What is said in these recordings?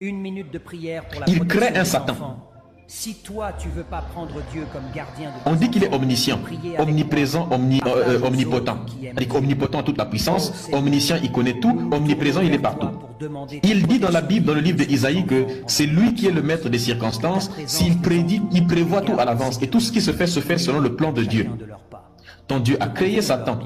Une minute de prière pour la Il protection crée un des Satan. enfants. Si toi, tu veux pas prendre Dieu comme gardien de tes On dit qu'il est enfants, omniscient, priez avec omniprésent, moi. Partage aux omnipotent. autres qui aiment C'est-à-dire Dieu. omnipotent a toute la puissance, Oh, Seigneur, omniscient il connaît tout, nous nous omniprésent il est tournons vers partout. toi pour demander ta Il dit dans la protection Bible, dans le livre divine d'Isaïe, sur que tes enfants c'est pendant lui qui est le l'absence. maître des circonstances. Ta présence S'il nous prédit, entoure. il prévoit tout à Garde l'avance. ces Et tout ce qui se fait selon le plan de Dieu. chacun de leur pas. Quand Dieu a créé Satan,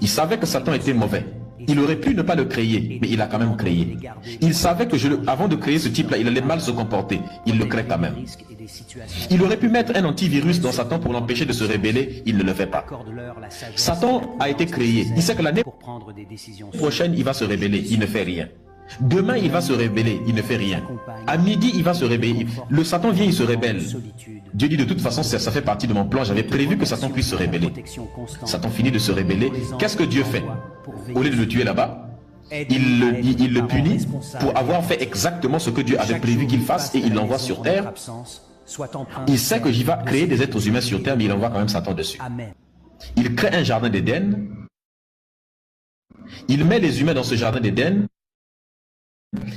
il savait que Satan était mauvais. Il aurait pu ne pas le créer, mais il a quand même créé. Il savait que avant de créer ce type-là, il allait mal se comporter. Il le crée quand même. Il aurait pu mettre un antivirus dans Satan pour l'empêcher de se rébeller. Il ne le fait pas. Satan a été créé. Il sait que l'année prochaine, il va se rébeller. Il ne fait rien. Demain, il va se rébeller. Il ne fait rien. À midi, il va se rébeller. Le Satan vient, il se rébelle. Dieu dit de toute façon, ça fait partie de mon plan. J'avais prévu que Satan puisse se rébeller. Satan finit de se rébeller. Qu'est-ce que Dieu fait? Au lieu de le tuer là-bas, il le punit pour avoir fait exactement ce que Dieu avait prévu qu'il fasse et il l'envoie sur terre. Il sait que j'y va créer des êtres humains sur terre, mais il envoie quand même Satan dessus. Il crée un jardin d'Éden. Il met les humains dans ce jardin d'Éden.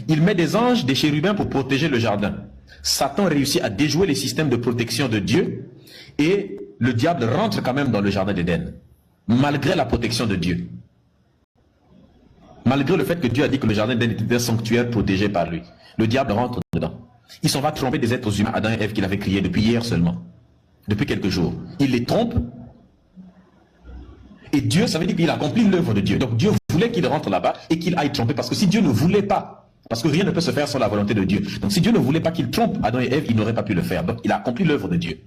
Il met des anges, des chérubins pour protéger le jardin. Satan réussit à déjouer les systèmes de protection de Dieu et le diable rentre quand même dans le jardin d'Éden, malgré la protection de Dieu. Malgré le fait que Dieu a dit que le jardin d'Éden était un sanctuaire protégé par lui. Le diable rentre dedans. Il s'en va tromper des êtres humains, Adam et Ève, qu'il avait créés depuis hier seulement. Depuis quelques jours. Il les trompe. Et Dieu, ça veut dire qu'il a accompli l'œuvre de Dieu. Donc Dieu voulait qu'il rentre là-bas et qu'il aille tromper. Parce que si Dieu ne voulait pas, parce que rien ne peut se faire sans la volonté de Dieu. Donc si Dieu ne voulait pas qu'il trompe Adam et Ève, il n'aurait pas pu le faire. Donc il a accompli l'œuvre de Dieu.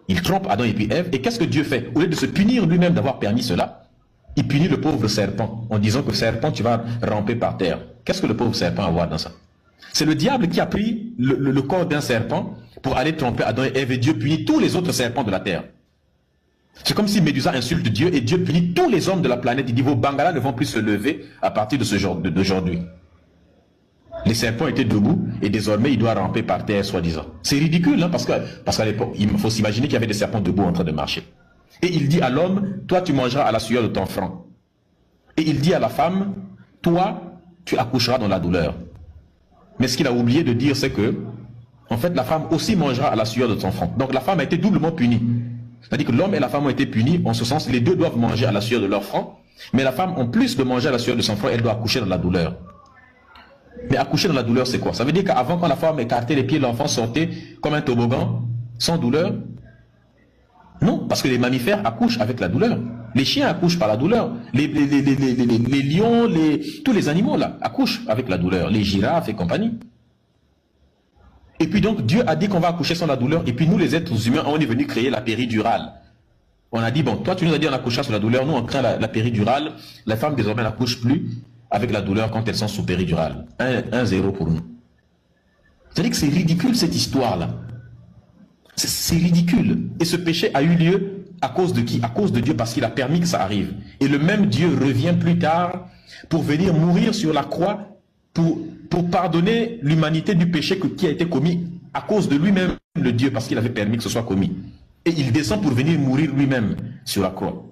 Il trompe Adam et puis Ève. Et qu'est-ce que Dieu fait? Au lieu de se punir lui-même d'avoir permis cela, il punit le pauvre serpent en disant que serpent, tu vas ramper par terre. Qu'est-ce que le pauvre serpent a à voir dans ça? C'est le diable qui a pris le corps d'un serpent pour aller tromper Adam et Ève, et Dieu punit tous les autres serpents de la terre. C'est comme si Médusa insulte Dieu et Dieu punit tous les hommes de la planète. Il dit vos bangalas ne vont plus se lever à partir de ce jour d'aujourd'hui. Les serpents étaient debout et désormais il doit ramper par terre soi-disant. C'est ridicule, hein, parce qu'à l'époque, il faut s'imaginer qu'il y avait des serpents debout en train de marcher. Et il dit à l'homme, toi tu mangeras à la sueur de ton front. Et il dit à la femme, toi tu accoucheras dans la douleur. Mais ce qu'il a oublié de dire, c'est que, en fait, la femme aussi mangera à la sueur de son front. Donc la femme a été doublement punie. C'est-à-dire que l'homme et la femme ont été punis, en ce sens, les deux doivent manger à la sueur de leur front. Mais la femme, en plus de manger à la sueur de son front, elle doit accoucher dans la douleur. Mais accoucher dans la douleur, c'est quoi? Ça veut dire qu'avant, quand la femme écartait les pieds, l'enfant sortait comme un toboggan, sans douleur? Non, parce que les mammifères accouchent avec la douleur. Les chiens accouchent par la douleur. Les lions, tous les animaux là accouchent avec la douleur. Les girafes et compagnie. Et puis donc Dieu a dit qu'on va accoucher sans la douleur. Et puis nous les êtres humains, on est venu créer la péridurale. On a dit bon, toi tu nous as dit on accouchera sur la douleur. Nous on crée la péridurale. La femme désormais n'accouche plus avec la douleur quand elles sont sous péridurale. 1-0 pour nous. C'est-à-dire que c'est ridicule cette histoire là. C'est ridicule. Et ce péché a eu lieu à cause de qui? À cause de Dieu, parce qu'il a permis que ça arrive. Et le même Dieu revient plus tard pour venir mourir sur la croix pour pardonner l'humanité du péché qui a été commis à cause de lui-même, le Dieu, parce qu'il avait permis que ce soit commis. Et il descend pour venir mourir lui-même sur la croix.